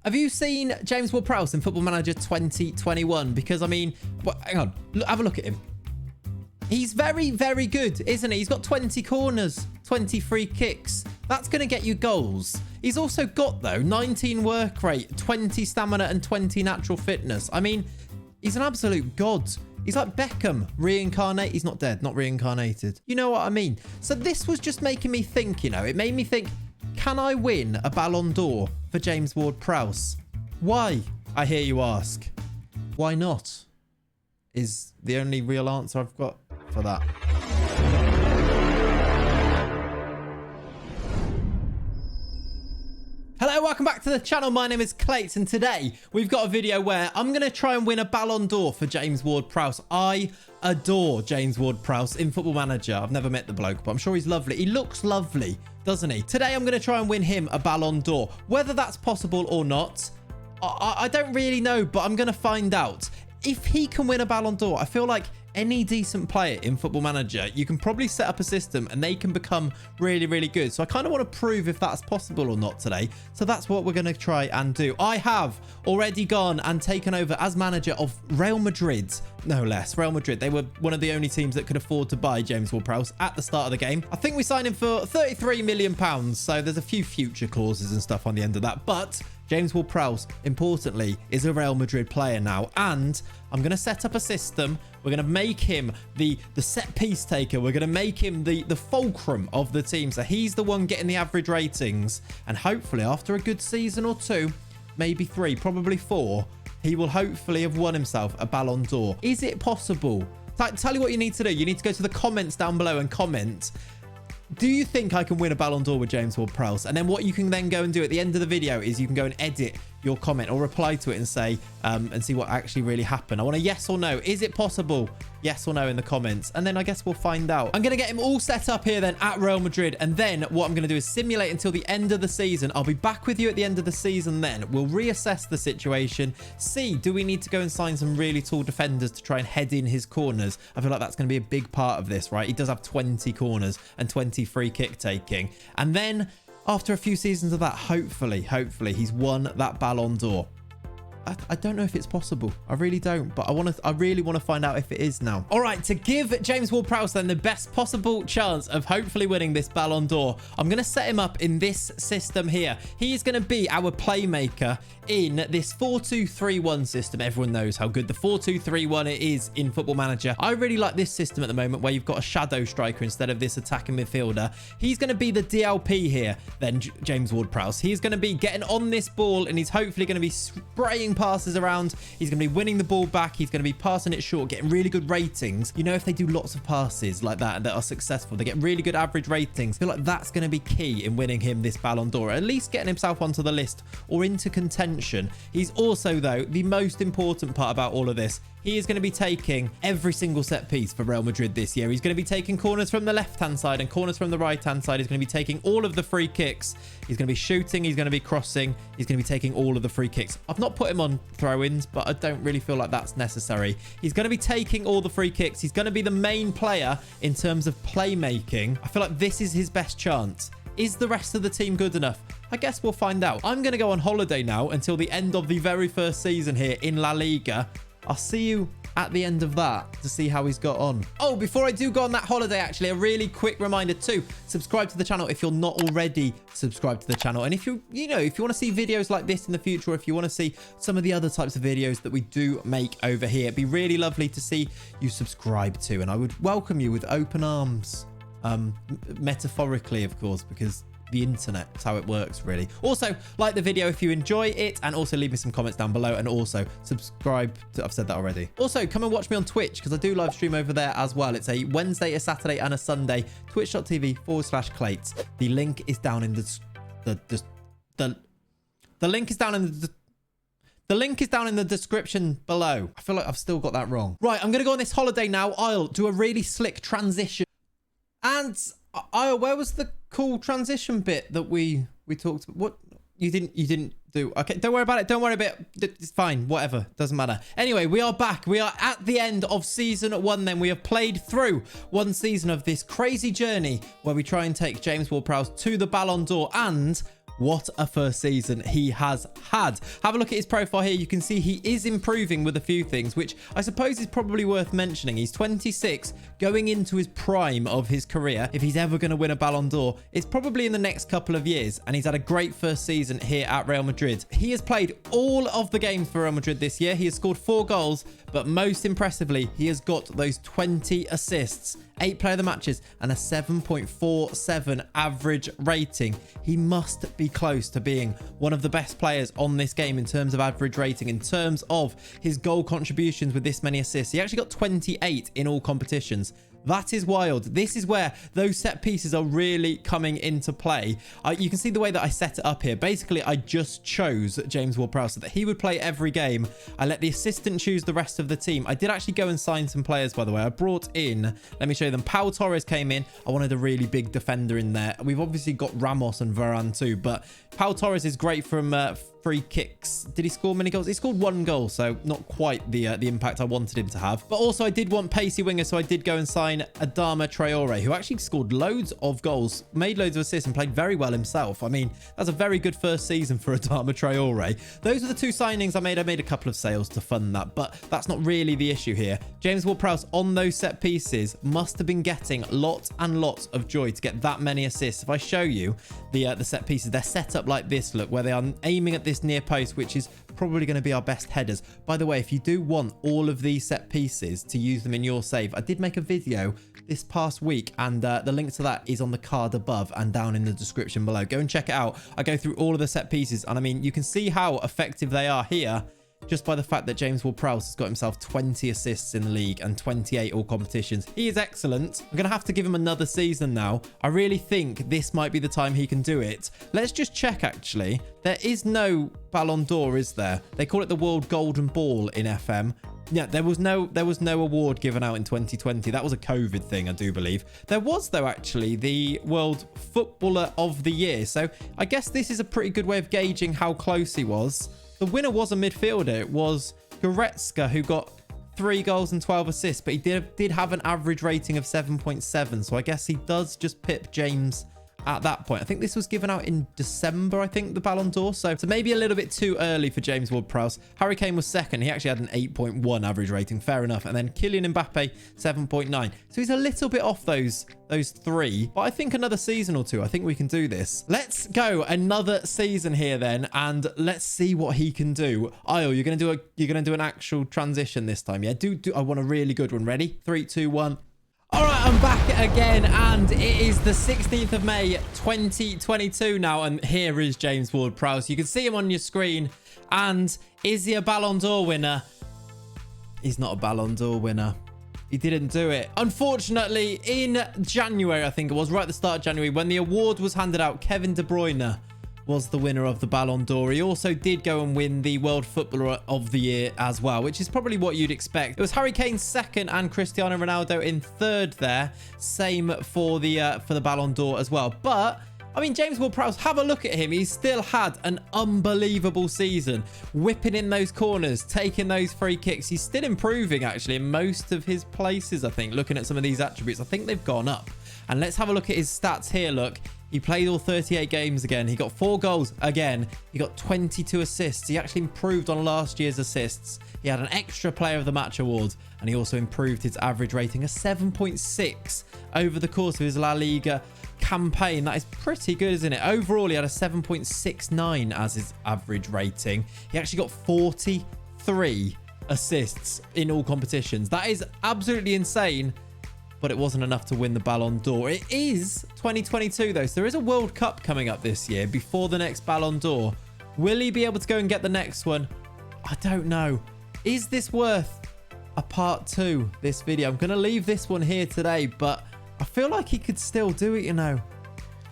Have you seen James Ward-Prowse in Football Manager 2021? Because, I mean, hang on. Have a look at him. He's very, very good, isn't he? He's got 20 corners, 20 free kicks. That's going to get you goals. He's also got, though, 19 work rate, 20 stamina, and 20 natural fitness. I mean, he's an absolute god. He's like Beckham, reincarnate. He's not dead, not reincarnated. You know what I mean? So this was just making me think, you know, it made me think, can I win a Ballon d'Or for James Ward-Prowse? Why, I hear you ask. Why not? Is the only real answer I've got for that. Hello, welcome back to the channel. My name is Clayts, and today we've got a video where I'm going to try and win a Ballon d'Or for James Ward-Prowse. I adore James Ward-Prowse in Football Manager. I've never met the bloke, but I'm sure he's lovely. He looks lovely, doesn't he? Today I'm going to try and win him a Ballon d'Or. Whether that's possible or not, I don't really know, but I'm going to find out. If he can win a Ballon d'Or, I feel like any decent player in Football Manager, you can probably set up a system and they can become really, really good. So I kind of want to prove if that's possible or not today. So that's what we're going to try and do. I have already gone and taken over as manager of Real Madrid, no less. Real Madrid, they were one of the only teams that could afford to buy James Ward-Prowse at the start of the game. I think we signed him for £33 million. So there's a few future clauses and stuff on the end of that. But James Ward-Prowse, importantly, is a Real Madrid player now. And I'm going to set up a system. We're going to make him the set piece taker. We're going to make him the fulcrum of the team. So he's the one getting the average ratings. And hopefully, after a good season or two, maybe 3, probably 4, he will hopefully have won himself a Ballon d'Or. Is it possible? Tell you what you need to do. You need to go to the comments down below and comment. Do you think I can win a Ballon d'Or with James Ward-Prowse? And then what you can then go and do at the end of the video is you can go and edit your comment or reply to it and say, and see what actually really happened. I want a yes or no. Is it possible? Yes or no in the comments. And then I guess we'll find out. I'm going to get him all set up here then at Real Madrid. And then what I'm going to do is simulate until the end of the season. I'll be back with you at the end of the season then. We'll reassess the situation. See, do we need to go and sign some really tall defenders to try and head in his corners? I feel like that's going to be a big part of this, right? He does have 20 corners and 20 free kick taking. And then after a few seasons of that, hopefully he's won that Ballon d'Or. I don't know if it's possible. I really don't, but I really want to find out if it is now. All right, to give James Ward-Prowse then the best possible chance of hopefully winning this Ballon d'Or, I'm going to set him up in this system here. He is going to be our playmaker in this 4-2-3-1 system. Everyone knows how good the 4-2-3-1 it is in Football Manager. I really like this system at the moment where you've got a shadow striker instead of this attacking midfielder. He's going to be the DLP here then, James Ward-Prowse. He's going to be getting on this ball and he's hopefully going to be spraying passes around. He's going to be winning the ball back. He's going to be passing it short, getting really good ratings. You know, if they do lots of passes like that and that are successful, they get really good average ratings. I feel like that's going to be key in winning him this Ballon d'Or, at least getting himself onto the list or into contention. He's also, though, the most important part about all of this. He is going to be taking every single set piece for Real Madrid this year. He's going to be taking corners from the left-hand side and corners from the right-hand side. He's going to be taking all of the free kicks. He's going to be shooting. He's going to be crossing. He's going to be taking all of the free kicks. I've not put him on throw-ins, but I don't really feel like that's necessary. He's going to be taking all the free kicks. He's going to be the main player in terms of playmaking. I feel like this is his best chance. Is the rest of the team good enough? I guess we'll find out. I'm going to go on holiday now until the end of the very first season here in La Liga. I'll see you at the end of that to see how he's got on. Oh, before I do go on that holiday, actually, a really quick reminder to subscribe to the channel if you're not already subscribed to the channel. And if you want to see videos like this in the future, or if you want to see some of the other types of videos that we do make over here, it'd be really lovely to see you subscribe to. And I would welcome you with open arms. Metaphorically, of course, because the internet is how it works, really. Also, like the video if you enjoy it, and also leave me some comments down below, and also subscribe to, I've said that already. Also, come and watch me on Twitch, because I do live stream over there as well. It's a Wednesday, a Saturday, and a Sunday. Twitch.tv/Clayts. The link is down in the link is down in the link is down in the description below. I feel like I've still got that wrong. Right, I'm gonna go on this holiday now. I'll do a really slick transition. And where was the cool transition bit that we talked about? What you didn't do? Okay, don't worry about it. Don't worry about it. It's fine. Whatever. Doesn't matter. Anyway, we are back. We are at the end of season 1 then. We have played through one season of this crazy journey where we try and take James Ward-Prowse to the Ballon d'Or, and what a first season he has had. Have a look at his profile here. You can see he is improving with a few things, which I suppose is probably worth mentioning. He's 26, going into his prime of his career. If he's ever going to win a Ballon d'Or, it's probably in the next couple of years, and he's had a great first season here at Real Madrid. He has played all of the games for Real Madrid this year. He has scored 4 goals, but most impressively, he has got those 20 assists, 8 player of the matches, and a 7.47 average rating. He must be close to being one of the best players on this game in terms of average rating, in terms of his goal contributions with this many assists. He actually got 28 in all competitions. That is wild. This is where those set pieces are really coming into play. You can see the way that I set it up here. Basically, I just chose James Ward-Prowse so that he would play every game. I let the assistant choose the rest of the team. I did actually go and sign some players, by the way. I brought in, let me show you them. Pau Torres came in. I wanted a really big defender in there. We've obviously got Ramos and Varane too, but Pau Torres is great from free kicks. Did he score many goals? He scored 1 goal, so not quite the impact I wanted him to have. But also I did want pacey winger, so I did go and sign Adama Traore, who actually scored loads of goals, made loads of assists, and played very well himself. I mean, that's a very good first season for Adama Traore. Those are the 2 signings I made. I made a couple of sales to fund that, but that's not really the issue here. James Ward-Prowse on those set pieces must have been getting lots and lots of joy to get that many assists. If I show you the set pieces, they're set up like this, look, where they are aiming at this near post, which is probably going to be our best headers. By the way, if you do want all of these set pieces to use them in your save, I did make a video this past week, and the link to that is on the card above and down in the description below. Go and check it out. I go through all of the set pieces, and I mean, you can see how effective they are here just by the fact that James Ward-Prowse has got himself 20 assists in the league and 28 all competitions. He is excellent. I'm going to have to give him another season now. I really think this might be the time he can do it. Let's just check, actually. There is no Ballon d'Or, is there? They call it the World Golden Ball in FM. Yeah, there was no award given out in 2020. That was a COVID thing, I do believe. There was, though, actually, the World Footballer of the Year. So I guess this is a pretty good way of gauging how close he was. The winner was a midfielder. It was Goretzka, who got 3 goals and 12 assists, but he did have an average rating of 7.7. So I guess he does just pip James at that point. I think this was given out in December, I think, the Ballon d'Or. So maybe a little bit too early for James Ward-Prowse. Harry Kane was second. He actually had an 8.1 average rating. Fair enough. And then Kylian Mbappe, 7.9. So he's a little bit off those 3. But I think another season or 2, I think we can do this. Let's go another season here then, and let's see what he can do. Ayo, you're gonna do an actual transition this time, yeah? I want a really good one. Ready? 3, 2, 1. All right, I'm back again, and it is the 16th of May, 2022 now, and here is James Ward-Prowse. You can see him on your screen, and is he a Ballon d'Or winner? He's not a Ballon d'Or winner. He didn't do it. Unfortunately, in January, I think it was, right at the start of January, when the award was handed out, Kevin De Bruyne was the winner of the Ballon d'Or. He also did go and win the World Footballer of the Year as well, which is probably what you'd expect. It was Harry Kane second and Cristiano Ronaldo in third there. Same for the Ballon d'Or as well. But I mean, James Ward-Prowse, have a look at him. He's still had an unbelievable season, whipping in those corners, taking those free kicks. He's still improving, actually, in most of his places, I think. Looking at some of these attributes, I think they've gone up. And let's have a look at his stats here. Look, he played all 38 games again. He got 4 goals again. He got 22 assists. He actually improved on last year's assists. He had an extra player of the match award, and he also improved his average rating, a 7.6 over the course of his La Liga campaign. That is pretty good, isn't it? Overall, he had a 7.69 as his average rating. He actually got 43 assists in all competitions. That is absolutely insane, but it wasn't enough to win the Ballon d'Or. It is 2022, though, so there is a World Cup coming up this year before the next Ballon d'Or. Will he be able to go and get the next one? I don't know. Is this worth a part 2, this video? I'm going to leave this one here today, but I feel like he could still do it, you know.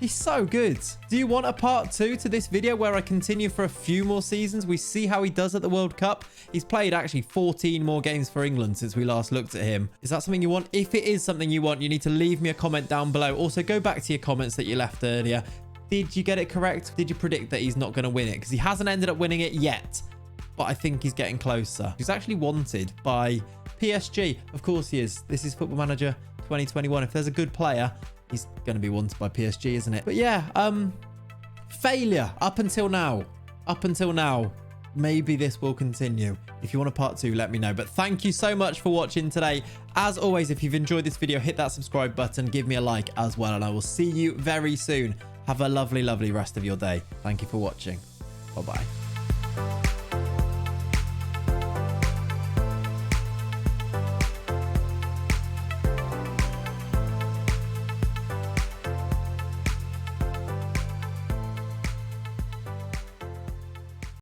He's so good. Do you want a part 2 to this video where I continue for a few more seasons? We see how he does at the World Cup. He's played actually 14 more games for England since we last looked at him. Is that something you want? If it is something you want, you need to leave me a comment down below. Also, go back to your comments that you left earlier. Did you get it correct? Did you predict that he's not going to win it? Because he hasn't ended up winning it yet, but I think he's getting closer. He's actually wanted by PSG. Of course he is. This is Football Manager 2021. If there's a good player, he's going to be wanted by PSG, isn't it? But yeah, failure up until now. Maybe this will continue. If you want a part 2, let me know. But thank you so much for watching today. As always, if you've enjoyed this video, hit that subscribe button, give me a like as well, and I will see you very soon. Have a lovely, lovely rest of your day. Thank you for watching. Bye-bye.